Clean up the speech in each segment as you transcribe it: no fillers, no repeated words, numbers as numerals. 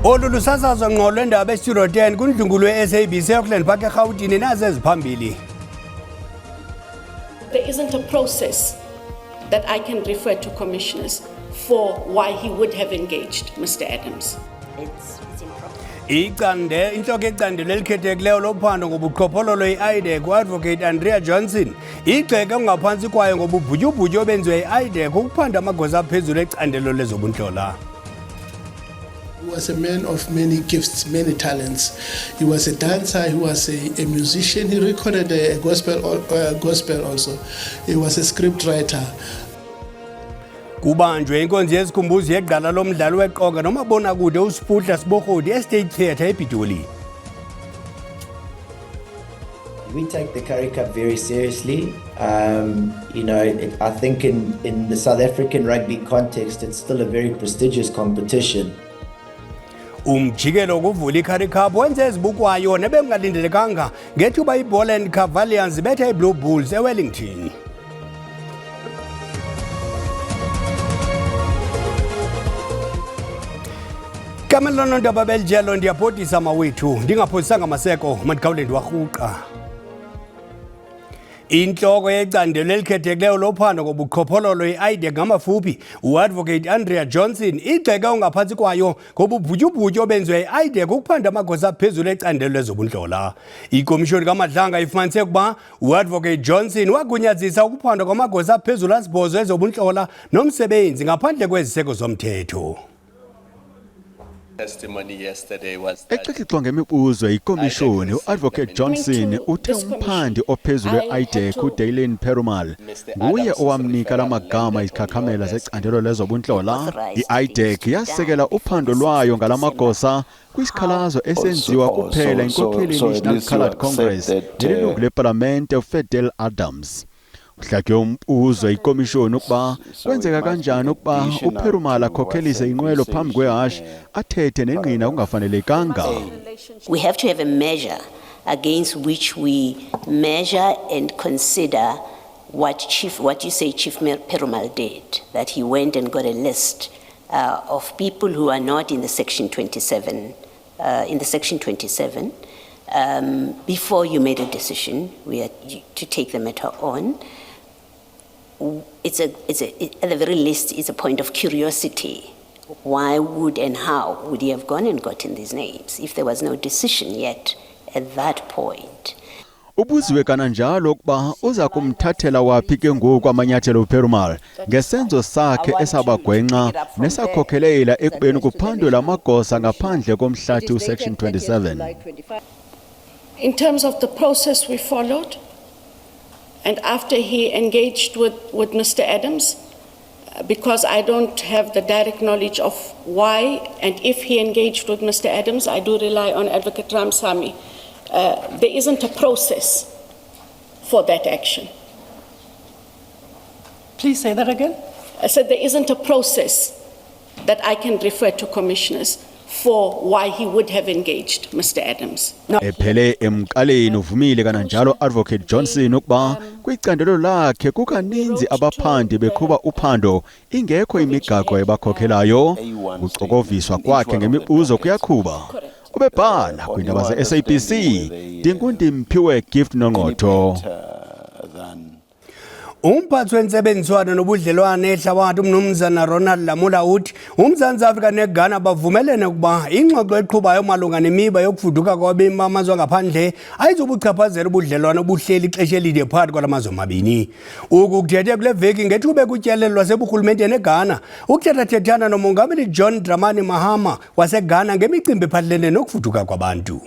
Olu sasazwa ngqolo endaba eStudio 10 kundlungulo weSABC eAuckland Park eGauteng nazo eziphambili. There isn't a process that I can refer to commissioners for why he would have engaged Mr. Adams. Icande inhloko ecandelo elikhethekileyo lophando ngobuqhophololo iIDEC uAdvocate Andrea Johnson igxeke ongaphansi kwayo ngobubhutyubhutyo obenziwe iIDEC ukuphanda amagosa aphezulu ecandelo lezobuntlalo. He was a man of many gifts, many talents. He was a dancer, he was a musician, he recorded a gospel also. He was a script writer. Kubanjwe inkonzo yesikhumbuzo yegqala lomdlalo weqonga nomabonakude uSiphuhla Siborhodi eState Theatre ePitoli. We take the Currie Cup very seriously. I think in the South African rugby context, it's still a very prestigious competition. Umjikelo kuvula iCurrie Cup wenze ezibukwayo nebengalindelekanga ngethuba iBall and Cavaliers bethe iBlue Bulls eWellington. Kamelano ndaba beljelo ndiyaphodisa mawethu ndingaphodisanga maseko mandikhawuleni warhuqa. Inhloko yecandelo elikhethekileyo lophando ngobuqhophololo iIDEC ngamafuphi uAdvocate Andrea Johnson igxeke ongaphansi kwayo ngobubhutyubhutyo obenziwe iIDEC ukuphanda amagosa aphezulu ecandelo lezobuntlalo. Ikomishoni kaMadlanga ifumanise ukuba uAdvocate Johnson wagunyazisa ukuphandwa kwamagosa aphezulu asibhozo ezobuntlalo nomsebenzi ngaphandle kweziseko zomthetho. Exexixwa ngemibuzo ikomishoni uAdvocate Johnson uthe umphandi ophezulu weIDEC uDaylin Perumal nguye owamnika lamagama izikhakhamela zecandelo lezobuntlalo. iIDEC yasekela uphando lwayo ngalamagosa kwisikhalazo esenziwa kuphela inkokheli National Coloured Congress nelilungu leParlamente uFidel Adams. Uhlake umbuzo ikomishoni ukuba kwenzeka kanjani ukuba uPerumal akhokhelise inqwelo phambi kwehashi athethe nengqina kungafanelekanga. We have to have a measure against which we measure and consider what you say Chief Perumal did, that he went and got a list of people who are not in the Section 27 before you made a decision to take the matter on. At the very least, it's a point of curiosity. Why would and how would he have gone and gotten these names if there was no decision yet at that point? Ubuziwe kananjalo ukuba uza kumthathela waphi ke ngoku amanyathelo uPerumal ngesenzo sakhe esabagwenxa nesakhokhelela ekubeni kuphandwe lamagosa ngaphandle komhlathi uSection 27. In terms of the process we followed, and after he engaged with Mr. Adams, because I don't have the direct knowledge of why and if he engaged with Mr. Adams, I do rely on Advocate Ramsamy. There isn't a process for that action. Please say that again. I said there isn't a process that I can refer to commissioners for why he would have engaged Mr. Adams. Ephele emqaleni uvumile kananjalo Advocate Johnson ukuba kwicandelo lakhe kukaninzi abaphandi beqhuba uphando ingekho imigaqo ebakhokhelayo. Uxokoviswa kwakhe ngemibuzo kuyaqhuba. Ubebhala kwindaba zeSABC Dinkundimphiwe Gift Nongqotho. Umphathi wentsebenziswano nobudlelwane ehlabathi umnumzana Ronald Lamula uthi uMzantsi Afrika neGhana bavumelene ukuba ingxoxo eqhubayo malunga nemiba yokufuduka kwabemi bamazwe ngaphandle ayizobuchaphazela ubudlelwane obuhleli ixesha elide phakathi kwalamazwe amabini. Oku kuthethe kule veki ngethuba kutyelelo lwaseburhulumenteni eGhana ukuthethathethana nomongameli John Dramani Mahama waseGhana ngemicimbi ephathelene nokufuduka kwabantu.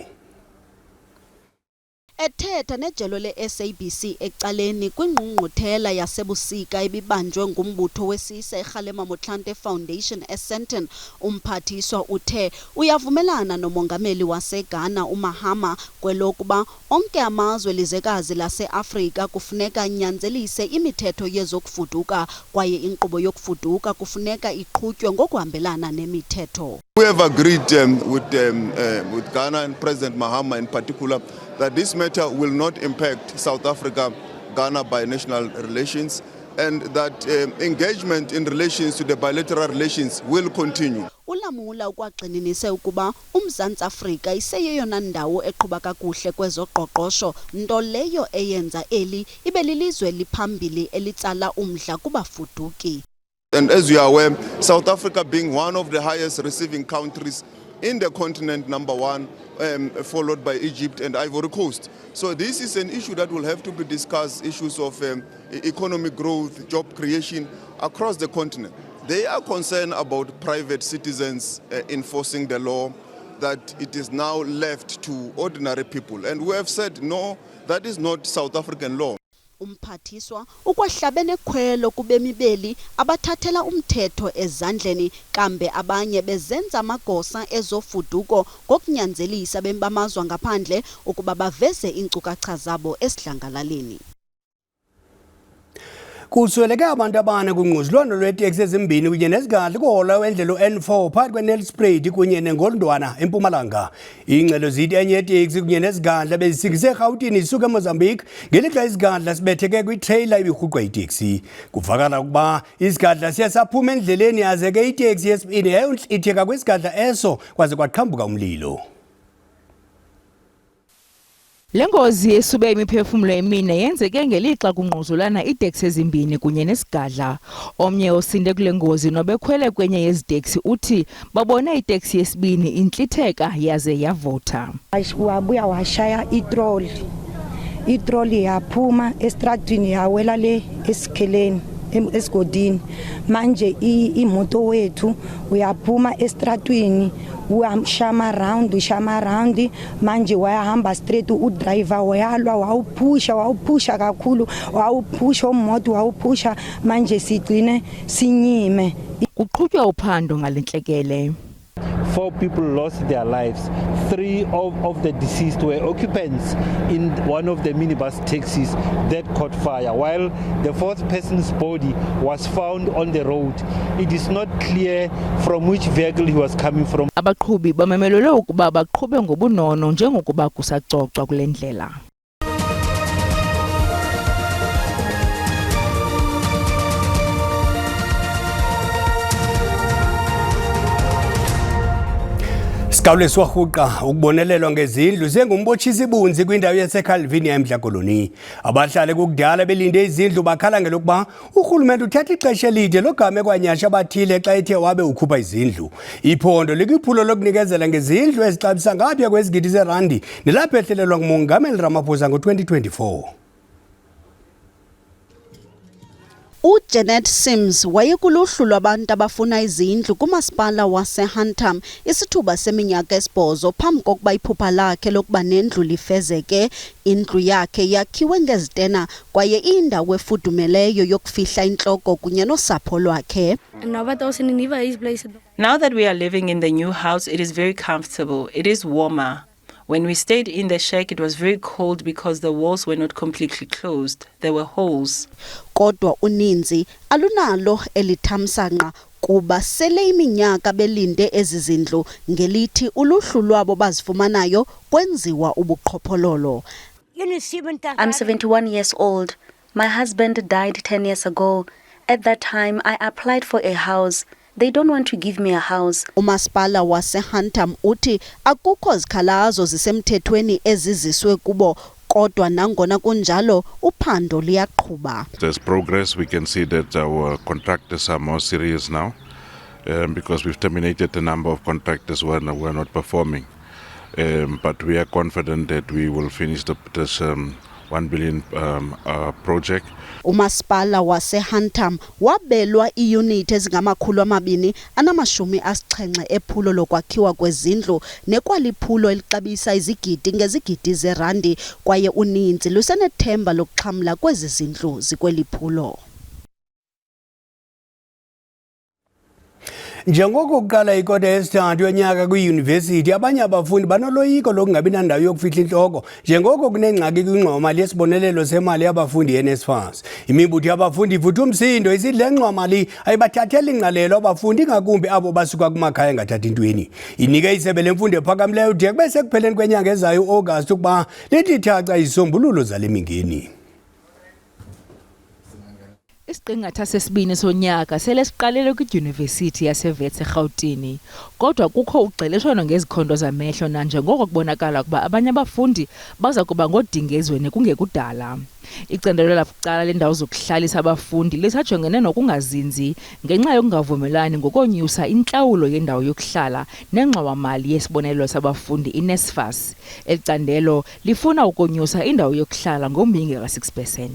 Ethetha nejelo leSABC ecaleni kwingqungquthela yasebusika ebibanjwe ngumbutho wesisa eRhalema Motlanthe Foundation eSandton, umphathiswa uthe uyavumelana nomongameli waseGhana uMahama kwelokuba onke amazwe lizwekazi laseAfrika kufuneka nyanzelise imithetho yezokufuduka kwaye inkqubo yokufuduka kufuneka iqhutywe ngokuhambelana nemithetho. We have agreed with Ghana and President Mahama in particular that this matter will not impact South Africa-Ghana binational relations. and that engagement in relations to the bilateral relations will continue. Ulamula ukwagxininise ukuba uMzantsi Afrika iseyeyona ndawo eqhuba kakuhle kwezoqoqosho, nto leyo eyenza eli ibe lilizwe liphambili elitsala umdla kubafuduki. And as you are aware, South Africa being one of the highest receiving countries in the continent, number one, followed by Egypt and Ivory Coast. So this is an issue that will have to be discussed, issues of economic growth, job creation across the continent. They are concerned about private citizens enforcing the law, that it is now left to ordinary people. And we have said, no, that is not South African law. Umphathiswa ukwahlabene khwelo kubemi beli abathathela umthetho ezandleni kambe abanye bezenza amagosa ezofuduko ngokunyanzelisa bembamazwa ngaphandle ukuba baveze inkcukacha zabo esidlangalaleni. Kusweleke abantu abane kungquzulwano lweeteksi ezimbini kunye nezigadla kuhola wendlela N4 phakathi kweNelspruit kunye neNgondwana eMpumalanga. Ingxelo zithi enye yeeteksi kunye nezigadla bezisikise eRhawutini isuka eMozambique ngelixa izigadla sibetheke kwitrailer ebirhuqwa iteksi. Kuvakala ukuba izigadla siye saphuma endleleni yaze ke iteksi yesibini yayontlitheka kwisigadla eso kwaze kwaqhambuka umlilo. Lengozi esube imiphefumulo emine yenzeke ngelixa kungquzulana iteksi ezimbini kunye nesigadla. Omnye osinde kule ngozi nobekhwele kwenye yeziteksi uthi babone iteksi yesibini intlitheka yaze yavutha. Wabuya washaya itroli yaphuma estradini yawela le esikheleni esigodini. Manje imoto wethu uyaphuma estradini ushama round manje wayahamba straight udriver wayalwa wawupusha kakhulu wawupusha umoto wawupusha manje sigcine sinyime. Kuqhutywa uphando ngalentlekele. 4 people lost their lives. 3 of the deceased were occupants in one of the minibus taxis that caught fire, while the 4th person's body was found on the road. It is not clear from which vehicle he was coming from. Abaqhubi bamemelelwe ukuba baqhube ngobunono njengokuba kusacocwa kule ndlela. Sikawulesi warhuqa ukubonelelwa ngezindlu sengumbotshisi ibunzi kwindawo yaseCalvinia eMdlakoloni. Abahlali kukudala belinde izindlu bakhala ngelokuba urhulumente uthatha ixesha elide logama kwanyasha abathile xa ethe wabe ukhupha izindlu. Iphondo likwiphulo lokunikezela ngezindlu ezixabisa ngaphaya kwezigidi zerandi nelaphehlelelwa nguMongameli Ramaphosa ngo-2024. Janet Sims wayekuluhlu lwabantu abafuna izindlu kumasipala waseHantam isithuba seminyaka 8 phambi kokuba iphupha lakhe lokuba nendlu lifezeke. Indlu yakhe yakhiwe ngezitena kwaye indawo efudumeleyo yokufihla intloko kunye nosapho lwakhe. Now that we are living in the new house, it is very comfortable. It is warmer. When we stayed in the shack, it was very cold because the walls were not completely closed. There were holes. Kodwa uninzi alunalo elithamsanqa kuba sele iminyaka belinde ezizindlu ngelithi uluhlu lwabo bazifumanayo kwenziwa ubuqhophololo. I'm 71 years old. My husband died 10 years ago. At that time, I applied for a house. They don't want to give me a house. Umasipala waseHantam uthi akukho zikhalazo zisemthethweni eziziswe kubo kodwa nangona kunjalo uphando liyaqhuba. There's progress. We can see that our contractors are more serious now because we've terminated the number of contractors who are not performing. But we are confident that we will finish this 1 billion project. Umasipala waseHantam wabelwa iunit ezingama270 ephulo lokwakhiwa kwezindlu nekwaliphulo elixabisa izigidi ngezigidi zerandi kwaye uninzi lusenethemba lokuxhamla kwezi zindlu zikweliphulo. Njengoko kuqala ikota yesithathu yonyaka kwiyunivesithi abanye abafundi banoloyiko lokungabi nandawo yokufihla intloko njengoko kunengxaki kwingxowa-mali yesibonelelo semali yabafundi yeNSFAS. Imibutho yabafundi ivutha umsindo isidle ngxowa-mali ayibathathela ingqalelo abafundi ngakumbi abo basuka kumakhaya engathathi ntweni. Inike isebe lemfundo ephakamileyo de kube sekupheleni kwenyanga ezayo uAugust ukuba lithi thatha izisombululo zale mingeni. Isiqingatha sesibini sonyaka sele siqalele kwidyunivesithi yaseWits eGauteng, kodwa kukho ugxeleshwano ngezikhondo zamehlo nanjengoko kubonakala ukuba abanye abafundi baza kuba ngodingezweni kungekudala. Icandelo labucala lendawo zokuhlalisa abafundi lisajongene nokungazinzi ngenxa yokungavumelani ngokonyusa intlawulo yendawo yokuhlala nengxowa-mali yesibonelelo sabafundi iNSFAS. Elicandelo lifuna ukonyusa indawo yokuhlala ngombinge ka6%.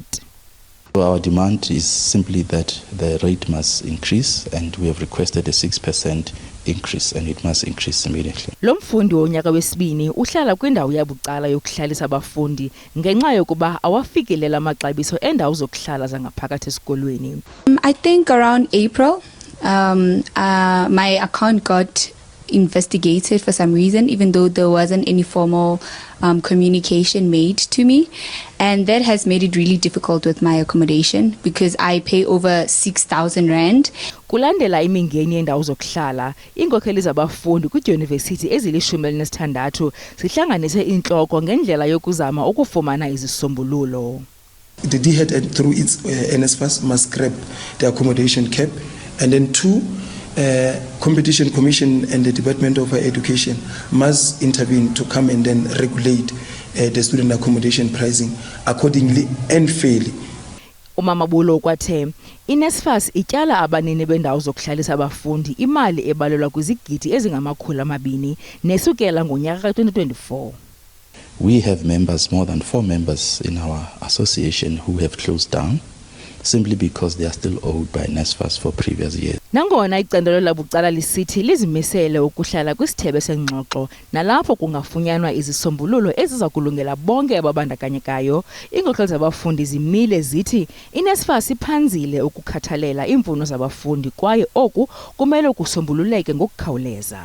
Our demand is simply that the rate must increase, and we have requested a 6% increase, and it must increase immediately. Lo mfundi wonyaka wesibini uhlala kwindawo yabucala yokuhlalisa abafundi ngenxa yokuba awafikelela amaxabiso endawo zokuhlala zangaphakathi esikolweni. I think around April, my account got investigated for some reason, even though there wasn't any formal communication made to me, and that has made it really difficult with my accommodation because I pay over 6,000 rand. Kulandela imingeni yendawo zokuhlala, iinkokheli zabafundi kwidyunivesithi ezili-16 zihlanganise intloko ngendlela yokuzama ukufumana izisombululo. The DHET through its NSFAS must scrap the accommodation cap, and then two, Competition Commission and the Department of Education must intervene to come and then regulate the student accommodation pricing accordingly and fairly. Umamabulo ukwathe iNSFAS ityala abanini bendawo zokuhlalisa abafundi imali ebalelwa kwizigidi ezingama200 nesukela ngonyaka ka2024. We have members, more than 4 members in our association who have closed down simply because they are still owed by NSFAS for previous years. Nangona icandelo labucala lisithi lizimisele ukuhlala kwisithebe sengxoxo nalapho kungafunyanwa izisombululo eziza kulungela bonke ababandakanyekayo, iinkokheli zabafundi zimile zithi iNSFAS iphanzile ukukhathalela iimfuno zabafundi kwaye oku kumele kusombululeke ngokukhawuleza.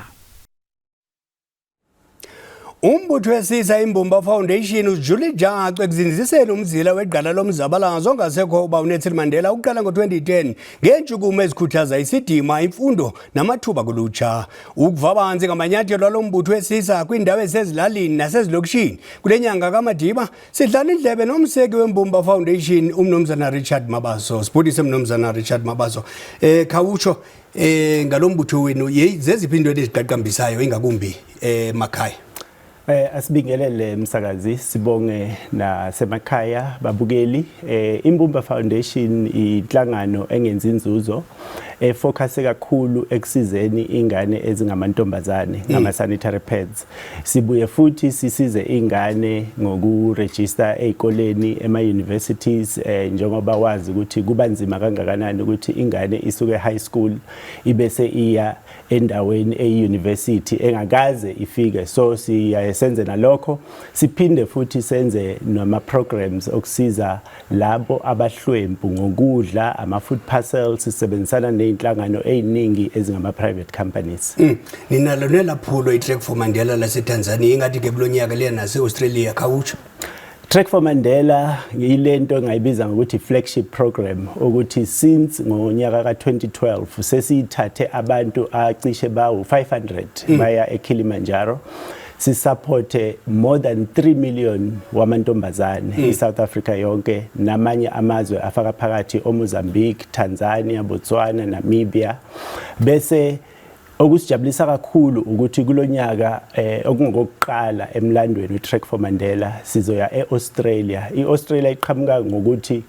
Umbutho wesisa imbumba foundation ujule jacu ekuzinziseni umzila weqala lomzabalazo ongasekho uba uNelson Mandela uqala ngo2010 ngentshukumo ezikhuthaza isidima imfundo namathuba kulutsha. Ukuvabanzi ngamanyathelo lombutho wesisa kwindawo esezilalini nasezilokishini kule nyanga kaMadiba sidlala indlebe nomseki wembumba foundation umnumzana Richard Mabaso. Sibudise mnumzana Richard Mabaso. Khawutsho ngalombutho wenu zeziphi into eziqaqambisayo ingakumbi makhaya? Asibingelele msakazi, sibonge nasemakhaya babukeli. Imbumba Foundation inhlangano engenza inzuzo focus kakhulu ekusizeni ingane ezingamantombazane ngama sanitary pads. Sibuye futhi sisize ingane ngokuregister ezikoleni ema universities njengoba wazi ukuthi kuba nzima kangakanani ukuthi ingane isuke high school ibese iya endaweni e-university engakaze ifike. So siyasenze nalokho, siphinde futhi senze nama programs okusiza labo abahlwempu ngokudla ama food parcels. Sisebenzisana neinhlangano eziningi ezingama private companies. Ninalo nelaphulo iTrack for Mandela laseTanzania ingathi ke kulonyaka le nase-Australia khawutsho. Track for Mandela yilento engayibiza ngokuthi flagship program ukuthi since ngonyaka ka2012 sesithathe abantu acishe bawu 500 baya eKilimanjaro. Sisupporte more than 3 million wamantombazane eSouth Africa yonke namanye amazwe afaka phakathi oMozambique, Tanzania, Botswana, Namibia. Bese okusijabulisa kakhulu ukuthi kulonyaka okungokuqala emlandweni weTrack for Mandela sizoya eAustralia. iAustralia iqhamuka ngokuthi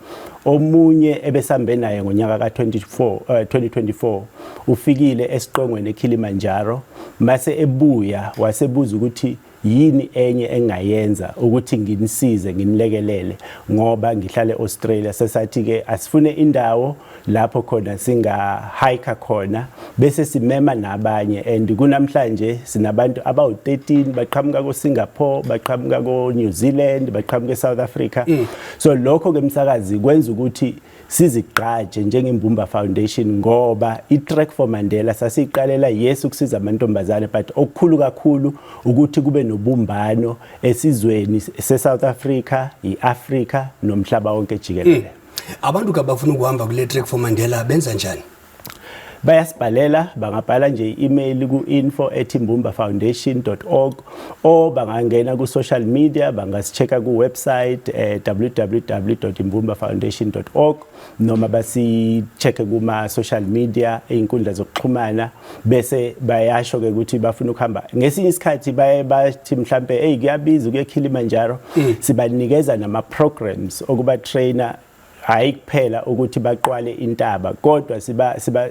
omunye ebesambe naye ngonyaka ka2024 ufikile esiqongweni eKilimanjaro mase ebuya wasebuza ukuthi yini enye engayenza ukuthi nginisize nginilekelele ngoba ngihlale eAustralia. Sesathi ke asifune indawo lapho khona singa hike khona bese simema nabanye, and kunamhlanje sinabantu abawu 13 baqhamuka ko Singapore, baqhamuka ko New Zealand, baqhamuka eSouth Africa. So lokho ke msakazi kwenza ukuthi sizigqaje njengembumba Foundation ngoba iTrack for Mandela sasiqalela yes ukusiza amantombazane, but okukhulu kakhulu ukuthi kube nobumbano esizweni seSouth Africa, iAfrica nomhlaba wonke jikelele. Abantu kabafuna ukuhamba kule Track for Mandela benza njani? bayasibhalela bangabhala nje i-email ku info@imbumbafoundation.org or bangangena ku social media bangasicheka ku website www.imbumbafoundation.org noma basicheke kuma social media einkundla zokuxhumana bese bayasho ke ukuthi bafuna ukuhamba ngesinye isikhathi bathi mhlambe hey kuyabiza ukuya Kilimanjaro sibanikeza nama programs okuba trainer hayi kuphela ukuthi baqwale intaba kodwa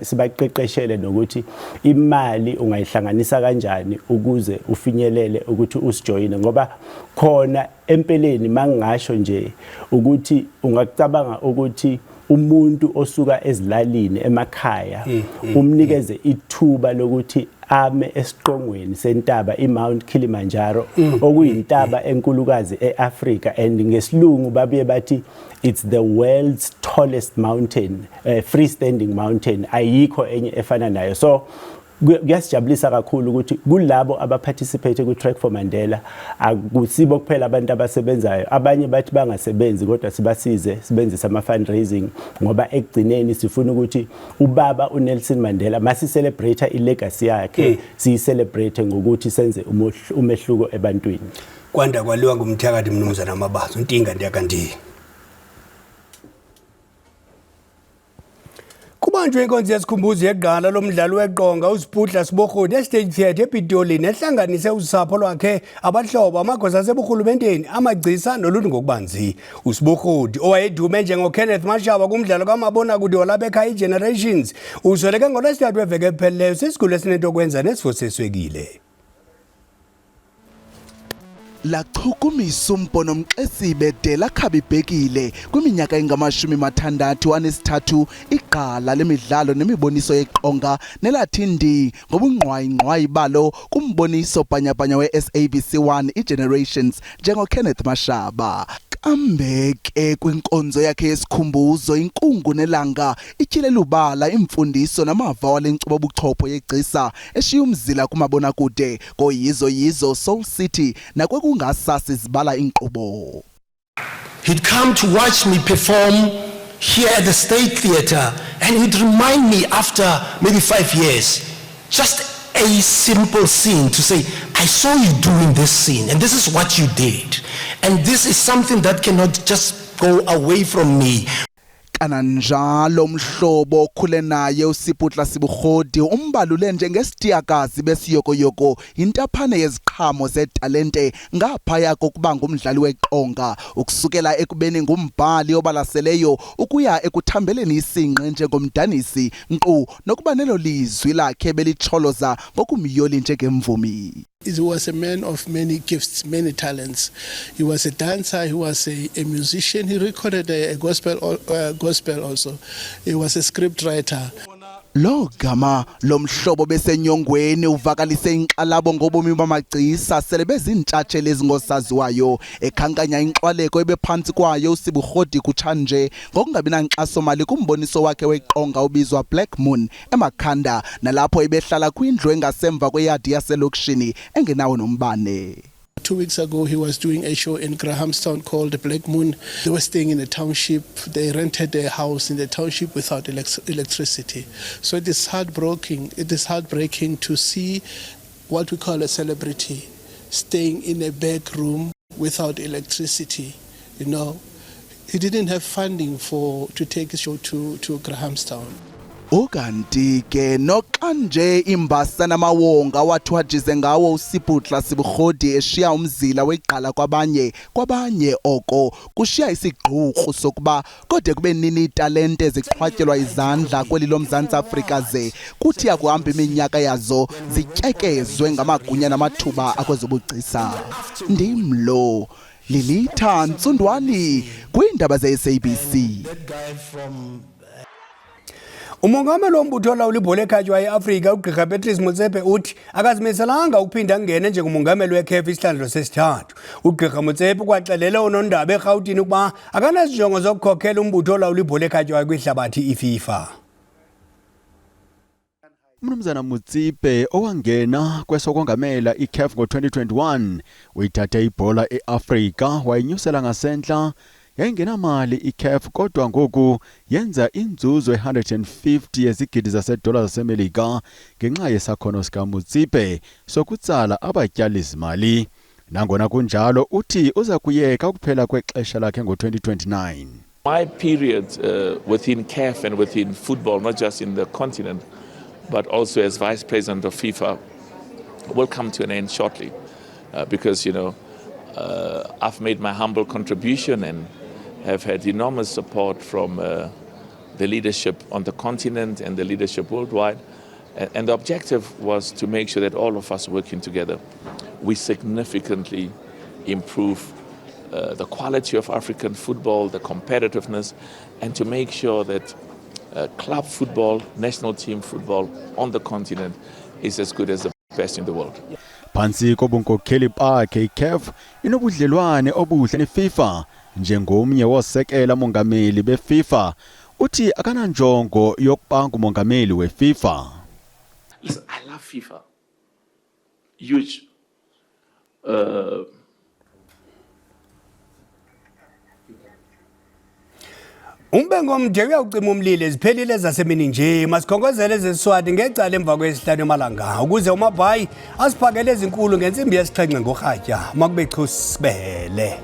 sibaqeqeshele nokuthi imali ungayihlanganisa kanjani ukuze ufinyelele ukuthi usijoyine ngoba khona empeleni mangasho nje ukuthi ungakucabanga ukuthi umuntu osuka ezilalini emakhaya umnikeze ithuba lokuthi ame esiqongweni sentaba iMount Kilimanjaro okuyintaba enkulukazi eAfrica and ngesilungu babuye bathi it's the world's tallest mountain freestanding mountain ayikho enye efana nayo so kuyasijabulisa kakhulu ukuthi kulabo abaparticipate ku Trek for Mandela akusibo kuphela abantu abasebenzayo abanye bathi bangasebenzi kodwa sibasize sibenzisa ama fundraising ngoba ekugcineni sifuna ukuthi ubaba uNelson Mandela masi celebrate ilegacy yakhe si celebrate ngokuthi senze umehluko ebantwini kwanda kwaliwa ngumthakathi mnumzana Mabaso intinga ndiyakanti kubanjwe inkonzo yesikhumbuzo yeqala lomdlalo weqonga uSibhudla Sibohodi eState Theatre ePitoli nehlanganise usapho lwakhe abahlobo amagosa aseburhulumenteni amagcisa noluntu ngokubanzi uSibohodi owayedume njengoKenneth Mashaba kumdlalo kaMabona kude walapha ekhaya Generations usweleke ngolwesithathu weveke ephelileyo sisigulu esinento kwenza nesifo seswekile la chukumisa umbono Mxesibe de lakhabibhekile kwiminyaka engama-63 iqala lemidlalo nemiboniso yeqonga nelathi ndi ngobungqwayi balo kumboniso bhanyabhanya we-SABC1 iGenerations njengoKenneth Mashaba ambeke kwinkonzo yakhe yesikhumbuzo inkungu nelanga ityhile ubala imfundiso namava walenkqubo buchopho yegcisa eshiya umzila kumabona kude koyizo Soul City nakwekungasasi zibala inkqubo. He'd come to watch me perform here at the State Theatre and he'd remind me after maybe 5 years just a simple scene to say, I saw you doing this scene and this is what you did. And this is something that cannot just go away from me. Kananjalo mhlobo khule naye uSibhudla Sibohodi umbalule njengesitiyakazi besiyokoyoko intaphane yeziqhamo zetalente ngaphaya kokuba ngumdlali weqonga ukusukela ekubeni ngumbhali obalaseleyo ukuya ekuthambeleni isinqe njengomdanisi nkqu nokuba nelo lizwi lakhe belicholoza ngokumyoli njengemvumi. He was a man of many gifts, many talents. He was a dancer, he was a musician, he recorded a gospel also. He was a script writer. Lo gama lomhlobo besenyongweni uvakalise inxalabo ngobomi bamagcisa sele bezintshatsheli ezingosaziwayo ekhankanya inxwaleko ebephansi kwayo uSibohodi kutshanje ngokungabi nankxaso mali kumboniso wakhe weqonga ubizwa Black Moon eMakhanda nalapho ebehlala kwindlu engasemva kweyadi yaselokishini engenawo nombane. 2 weeks ago, he was doing a show in Grahamstown called the Black Moon. They were staying in a township. They rented a house in the township without electricity. So it is heartbreaking. It is heartbreaking to see what we call a celebrity staying in a back room without electricity. You know, he didn't have funding to take a show to Grahamstown. Ukanti ke noqanje imbasa namawonga wathi wajize ngawo uSibhudla Sibohodi eshiya umzila weqala kwabanye oko kushiya isigqurhu sokuba kode kube nini italente ziqhwatyelwa izandla kweli loMzantsi Afrika ze kuthi yakuhamba iminyaka yazo zityekezwe ngamagunya namathuba akwezobugcisa ndimlo Lilitha Ntsundwani kwindaba zeSABC. Umongameli wombutho olawula ibhola ekhatywayo eAfrika uGqr Patrice Motsepe uthi akazimiselanga ukuphinda angene njengomongameli weCAF isihlandlo sesithathu. uGqr Motsepe kwaxelela unondaba eRhawutini ukuba akanazinjongo zokukhokhela umbutho olawula ibhola ekhatywayo kwihlabathi iFIFA. Mnumzana Motsepe owangena kwesokongamela iCAF ngo-2021 uyithathe ibhola eAfrika wayinyusela ngasentla yayingenamali iCAF kodwa ngoku yenza inzuzo e150 yezigidi zasedola zaseMelika ngenxa yesakhono sika Mutsipe sokutsala abatyali izimali. Nangona kunjalo uthi uza kuyeka ukuphela kwexesha lakhe ngo2029. My period within CAF and within football, not just in the continent, but also as Vice President of FIFA, will come to an end shortly. Because, I've made my humble contribution and have had enormous support from the leadership on the continent and the leadership worldwide. And the objective was to make sure that all of us working together, we significantly improve the quality of African football, the competitiveness, and to make sure that club football, national team football on the continent is as good as the best in the world. Phansi kobunkokheli bakhe iCAF inobudlelwane obuhle neFIFA njengomnye wosekela mongameli beFIFA uthi akananjongo yokuba ngumongameli weFIFA. Listen, I love FIFA. Huge. Umbengo mde uyawucima umlilo eziphelile zasemini nje masikhongozele ezesiswati ngecala emva kwesihlanu emalanga ukuze uMabhayi asiphakele ezinkulu ngensimbi yesixhenxe ngorhatya makube chusibele.